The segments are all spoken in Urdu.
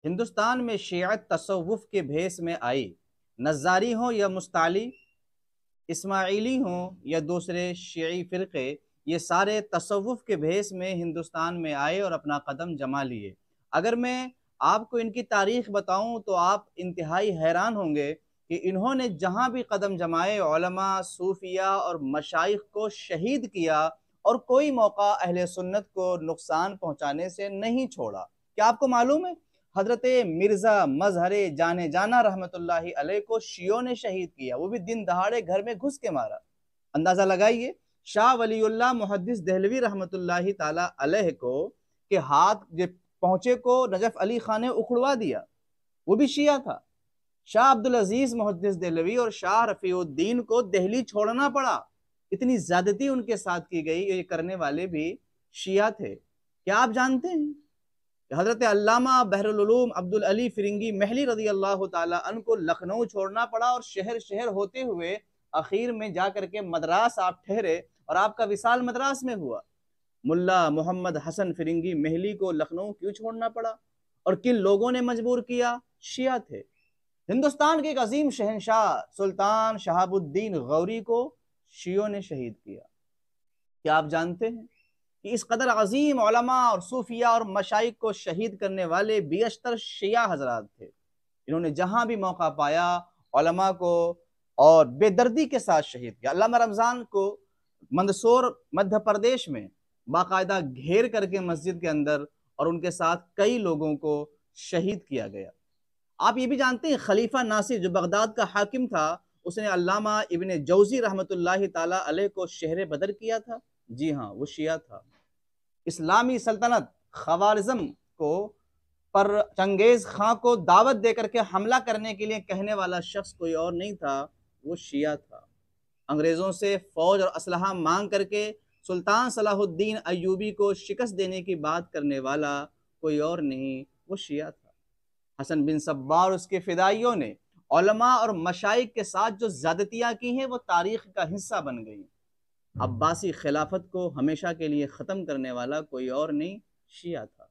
ہندوستان میں شیعت تصوف کے بھیس میں آئی۔ نزاری ہوں یا مستعلی، اسماعیلی ہوں یا دوسرے شیعی فرقے، یہ سارے تصوف کے بھیس میں ہندوستان میں آئے اور اپنا قدم جما لیے۔ اگر میں آپ کو ان کی تاریخ بتاؤں تو آپ انتہائی حیران ہوں گے کہ انہوں نے جہاں بھی قدم جمائے علماء، صوفیاء اور مشائخ کو شہید کیا اور کوئی موقع اہل سنت کو نقصان پہنچانے سے نہیں چھوڑا۔ کیا آپ کو معلوم ہے حضرت مرزا مظہر جانے جانا رحمت اللہ علیہ کو شیعوں نے شہید کیا، وہ بھی دن دہاڑے گھر میں گھس کے مارا۔ اندازہ لگائیے شاہ ولی اللہ محدث دہلوی رحمت اللہ تعالی علیہ کو کہ ہاتھ پہنچے کو نجف علی خان نے اکھڑوا دیا، وہ بھی شیعہ تھا۔ شاہ عبدالعزیز محدث دہلوی اور شاہ رفیع الدین کو دہلی چھوڑنا پڑا، اتنی زیادتی ان کے ساتھ کی گئی، یہ کرنے والے بھی شیعہ تھے۔ کیا آپ جانتے ہیں کہ حضرت علامہ بحر العلوم عبدالعلی فرنگی محلی رضی اللہ تعالیٰ عنہ کو لکھنؤ چھوڑنا پڑا اور شہر شہر ہوتے ہوئے اخیر میں جا کر کے مدراس آپ ٹھہرے اور آپ کا وصال مدراس میں ہوا۔ ملا محمد حسن فرنگی محلی کو لکھنؤ کیوں چھوڑنا پڑا اور کن لوگوں نے مجبور کیا؟ شیعہ تھے۔ ہندوستان کے ایک عظیم شہنشاہ سلطان شہاب الدین غوری کو شیعوں نے شہید کیا۔ کیا آپ جانتے ہیں کہ اس قدر عظیم علماء اور صوفیاء اور مشائخ کو شہید کرنے والے بیشتر شیعہ حضرات تھے؟ انہوں نے جہاں بھی موقع پایا علماء کو اور بے دردی کے ساتھ شہید کیا۔ علامہ رمضان کو مندسور مدھیہ پردیش میں باقاعدہ گھیر کر کے مسجد کے اندر اور ان کے ساتھ کئی لوگوں کو شہید کیا گیا۔ آپ یہ بھی جانتے ہیں خلیفہ ناصر جو بغداد کا حاکم تھا، اس نے علامہ ابن جوزی رحمت اللہ تعالی علیہ کو شہر بدر کیا تھا۔ جی ہاں، وہ شیعہ تھا۔ اسلامی سلطنت خوارزم کو پر چنگیز خان کو دعوت دے کر کے حملہ کرنے کے لیے کہنے والا شخص کوئی اور نہیں تھا، وہ شیعہ تھا۔ انگریزوں سے فوج اور اسلحہ مانگ کر کے سلطان صلاح الدین ایوبی کو شکست دینے کی بات کرنے والا کوئی اور نہیں، وہ شیعہ تھا۔ حسن بن صبار اس کے فدائیوں نے علماء اور مشائخ کے ساتھ جو زیادتیاں کی ہیں وہ تاریخ کا حصہ بن گئی۔ عباسی خلافت کو ہمیشہ کے لیے ختم کرنے والا کوئی اور نہیں، شیعہ تھا۔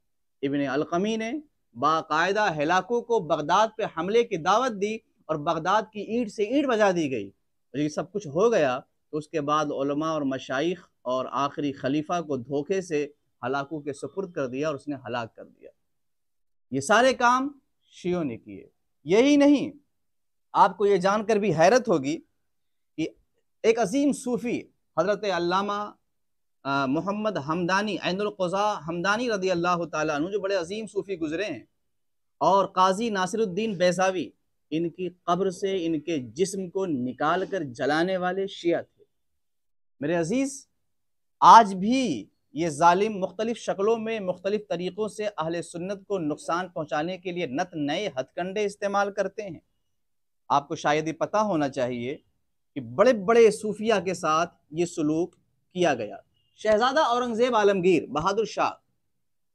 ابن القمی نے باقاعدہ ہلاکو کو بغداد پہ حملے کی دعوت دی اور بغداد کی اینٹ سے اینٹ بجا دی گئی۔ یہ سب کچھ ہو گیا تو اس کے بعد علماء اور مشائخ اور آخری خلیفہ کو دھوکے سے ہلاکو کے سپرد کر دیا اور اس نے ہلاک کر دیا۔ یہ سارے کام شیعوں نے کیے۔ یہی نہیں، آپ کو یہ جان کر بھی حیرت ہوگی کہ ایک عظیم صوفی حضرت علامہ محمد حمدانی عین القضاء حمدانی رضی اللہ تعالیٰ عنہ جو بڑے عظیم صوفی گزرے ہیں، اور قاضی ناصر الدین بیضاوی، ان کی قبر سے ان کے جسم کو نکال کر جلانے والے شیعہ تھے۔ میرے عزیز، آج بھی یہ ظالم مختلف شکلوں میں مختلف طریقوں سے اہل سنت کو نقصان پہنچانے کے لیے نت نئے ہتھ کنڈے استعمال کرتے ہیں۔ آپ کو شاید یہ پتہ ہونا چاہیے کہ بڑے بڑے صوفیہ کے ساتھ یہ سلوک کیا گیا۔ شہزادہ اورنگزیب عالمگیر بہادر شاہ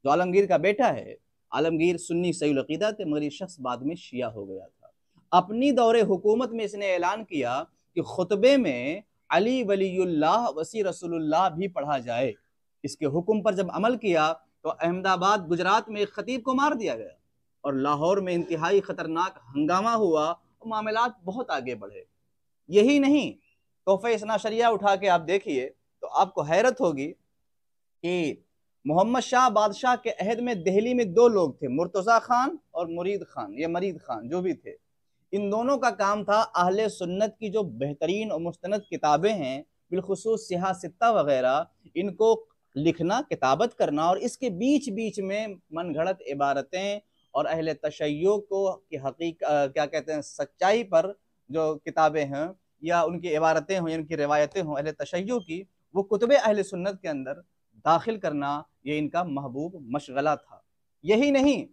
جو عالمگیر کا بیٹا ہے، عالمگیر سنی صحیح العقیدہ تھے مگر یہ شخص بعد میں شیعہ ہو گیا تھا۔ اپنی دور حکومت میں اس نے اعلان کیا کہ خطبے میں علی ولی اللہ وسی رسول اللہ بھی پڑھا جائے۔ اس کے حکم پر جب عمل کیا تو احمد آباد گجرات میں ایک خطیب کو مار دیا گیا اور لاہور میں انتہائی خطرناک ہنگامہ ہوا اور معاملات بہت آگے بڑھے۔ یہی نہیں، تحفہ اثنا عشریہ اٹھا کے آپ دیکھیے تو آپ کو حیرت ہوگی کہ محمد شاہ بادشاہ کے عہد میں دہلی میں دو لوگ تھے، مرتضی خان اور مرید خان یا مرید خان جو بھی تھے۔ ان دونوں کا کام تھا اہل سنت کی جو بہترین اور مستند کتابیں ہیں، بالخصوص سیاہ ستہ وغیرہ، ان کو لکھنا، کتابت کرنا، اور اس کے بیچ بیچ میں من گھڑت عبارتیں اور اہل تشیع کو کی کیا کہتے ہیں سچائی پر جو کتابیں ہیں یا ان کی عبارتیں ہوں یا ان کی روایتیں ہوں اہل تشیع کی، وہ کتب اہل سنت کے اندر داخل کرنا یہ ان کا محبوب مشغلہ تھا۔ یہی نہیں،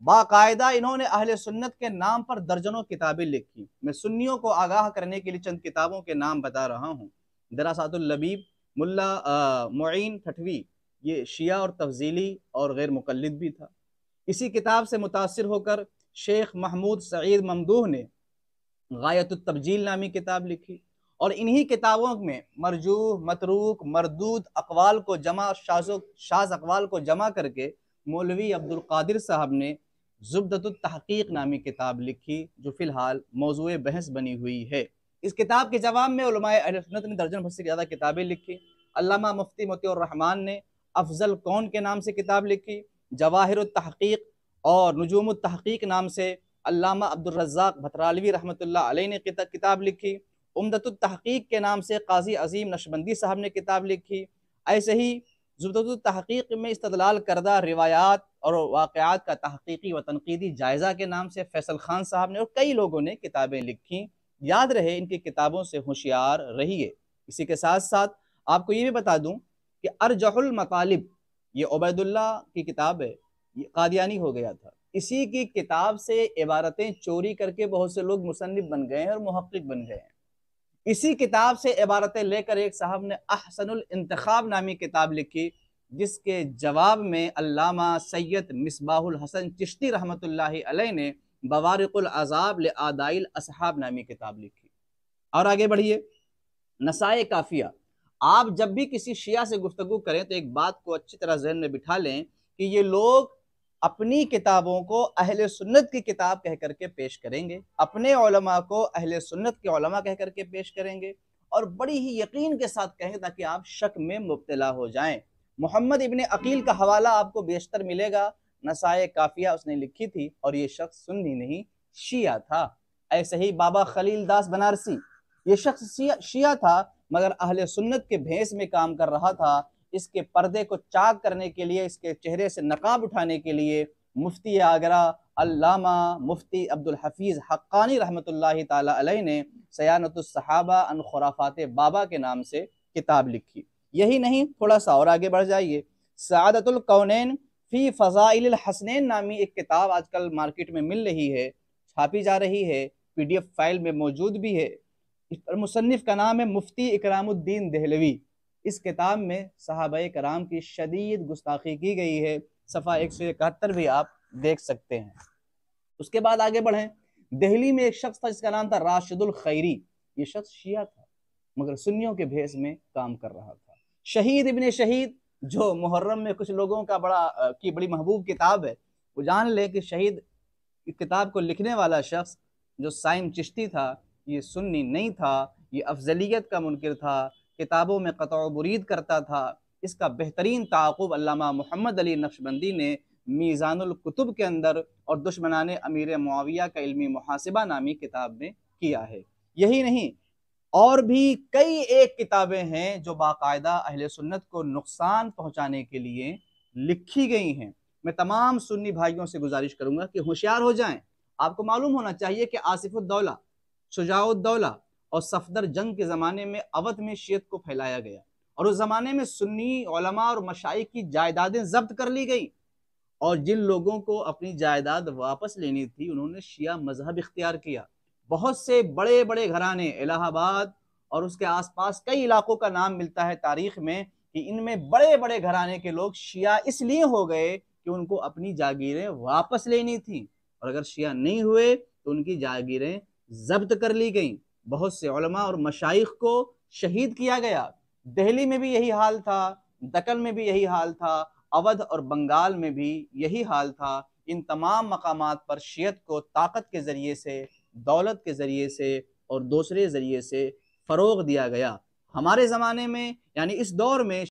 باقاعدہ انہوں نے اہل سنت کے نام پر درجنوں کتابیں لکھی۔ میں سنیوں کو آگاہ کرنے کے لیے چند کتابوں کے نام بتا رہا ہوں۔ دراسات اللبیب، ملا معین ٹھٹوی، یہ شیعہ اور تفضیلی اور غیر مقلد بھی تھا۔ اسی کتاب سے متاثر ہو کر شیخ محمود سعید ممدوح نے غایت التبجیل نامی کتاب لکھی، اور انہی کتابوں میں مرجوح، متروک، مردود اقوال کو جمع، شاذ اقوال کو جمع کر کے مولوی عبد القادر صاحب نے زبدۃ التحقیق نامی کتاب لکھی جو فی الحال موضوع بحث بنی ہوئی ہے۔ اس کتاب کے جواب میں علماء اہل سنت نے درجن بھر سے زیادہ کتابیں لکھی۔ علامہ مفتی مطیع الرحمان نے افضل کون کے نام سے کتاب لکھی، جواہر التحقیق اور نجوم التحقیق نام سے علامہ عبدالرزاق بھترالوی رحمۃ اللہ علیہ نے کتاب لکھی، عمدۃ التحقیق کے نام سے قاضی عظیم نقشبندی صاحب نے کتاب لکھی۔ ایسے ہی زبدۃ التحقیق میں استدلال کردہ روایات اور واقعات کا تحقیقی و تنقیدی جائزہ کے نام سے فیصل خان صاحب نے اور کئی لوگوں نے کتابیں لکھی۔ یاد رہے ان کی کتابوں سے ہوشیار رہیے۔ اسی کے ساتھ ساتھ آپ کو یہ بھی بتا دوں کہ ارجح المطالب یہ عبید اللہ کی کتاب ہے، یہ قادیانی ہو گیا تھا، اسی کی کتاب سے عبارتیں چوری کر کے بہت سے لوگ مصنف بن گئے ہیں اور محقق بن گئے ہیں۔ اسی کتاب سے عبارتیں لے کر ایک صاحب نے احسن الانتخاب نامی کتاب لکھی، جس کے جواب میں علامہ سید مصباح الحسن چشتی رحمۃ اللہ علیہ نے بوارق العذاب لآدائی الاصحاب نامی کتاب لکھی۔ اور آگے بڑھیے، نسائے کافیہ۔ آپ جب بھی کسی شیعہ سے گفتگو کریں تو ایک بات کو اچھی طرح ذہن میں بٹھا لیں کہ یہ لوگ اپنی کتابوں کو اہل سنت کی کتاب کہہ کر کے پیش کریں گے، اپنے علماء کو اہل سنت کے علماء کہہ کر کے پیش کریں گے، اور بڑی ہی یقین کے ساتھ کہیں گے تاکہ آپ شک میں مبتلا ہو جائیں۔ محمد ابن عقیل کا حوالہ آپ کو بیشتر ملے گا، نسائے کافیہ اس نے لکھی تھی، اور یہ شخص سنی نہیں شیعہ تھا۔ ایسے ہی بابا خلیل داس بنارسی، یہ شخص شیعہ تھا مگر اہل سنت کے بھیس میں کام کر رہا تھا۔ اس کے پردے کو چاک کرنے کے لیے، اس کے چہرے سے نقاب اٹھانے کے لیے مفتی آگرہ علامہ مفتی عبدالحفیظ حقانی رحمۃ اللہ تعالی علیہ نے صیانۃ الصحابہ عن خرافات بابا کے نام سے کتاب لکھی۔ یہی نہیں، تھوڑا سا اور آگے بڑھ جائیے، سعادت الکونین فی فضائل الحسنین نامی ایک کتاب آج کل مارکیٹ میں مل رہی ہے، چھاپی جا رہی ہے، PDF فائل میں موجود بھی ہے۔ اس پر مصنف کا نام ہے مفتی اکرام الدین دہلوی۔ اس کتاب میں صحابہ کرام کی شدید گستاخی کی گئی ہے، صفحہ 171 بھی آپ دیکھ سکتے ہیں۔ اس کے بعد آگے بڑھیں، دہلی میں ایک شخص تھا جس کا نام تھا راشد الخیری۔ یہ شخص شیعہ تھا مگر سنیوں کے بھیس میں کام کر رہا تھا۔ شہید ابن شہید جو محرم میں کچھ لوگوں کا بڑی محبوب کتاب ہے، وہ جان لے کہ شہید کتاب کو لکھنے والا شخص جو سائم چشتی تھا یہ سنی نہیں تھا، یہ افضلیت کا منکر تھا، کتابوں میں قطع و برید کرتا تھا۔ اس کا بہترین تعاقب علامہ محمد علی نقشبندی نے میزان الکتب کے اندر اور دشمنان امیر معاویہ کا علمی محاسبہ نامی کتاب میں کیا ہے۔ یہی نہیں، اور بھی کئی ایک کتابیں ہیں جو باقاعدہ اہل سنت کو نقصان پہنچانے کے لیے لکھی گئی ہیں۔ میں تمام سنی بھائیوں سے گزارش کروں گا کہ ہوشیار ہو جائیں۔ آپ کو معلوم ہونا چاہیے کہ آصف الدولہ، شجاع الدولہ اور صفدر جنگ کے زمانے میں اودھ میں شیعت کو پھیلایا گیا، اور اس زمانے میں سنی علماء اور مشائخ کی جائیدادیں ضبط کر لی گئی، اور جن لوگوں کو اپنی جائیداد واپس لینی تھی انہوں نے شیعہ مذہب اختیار کیا۔ بہت سے بڑے بڑے گھرانے، الہ آباد اور اس کے آس پاس کئی علاقوں کا نام ملتا ہے تاریخ میں کہ ان میں بڑے بڑے گھرانے کے لوگ شیعہ اس لیے ہو گئے کہ ان کو اپنی جاگیریں واپس لینی تھیں، اور اگر شیعہ نہیں ہوئے تو ان کی جاگیریں ضبط کر لی گئیں۔ بہت سے علماء اور مشائخ کو شہید کیا گیا۔ دہلی میں بھی یہی حال تھا، دکن میں بھی یہی حال تھا، اودھ اور بنگال میں بھی یہی حال تھا۔ ان تمام مقامات پر شیعت کو طاقت کے ذریعے سے، دولت کے ذریعے سے اور دوسرے ذریعے سے فروغ دیا گیا۔ ہمارے زمانے میں یعنی اس دور میں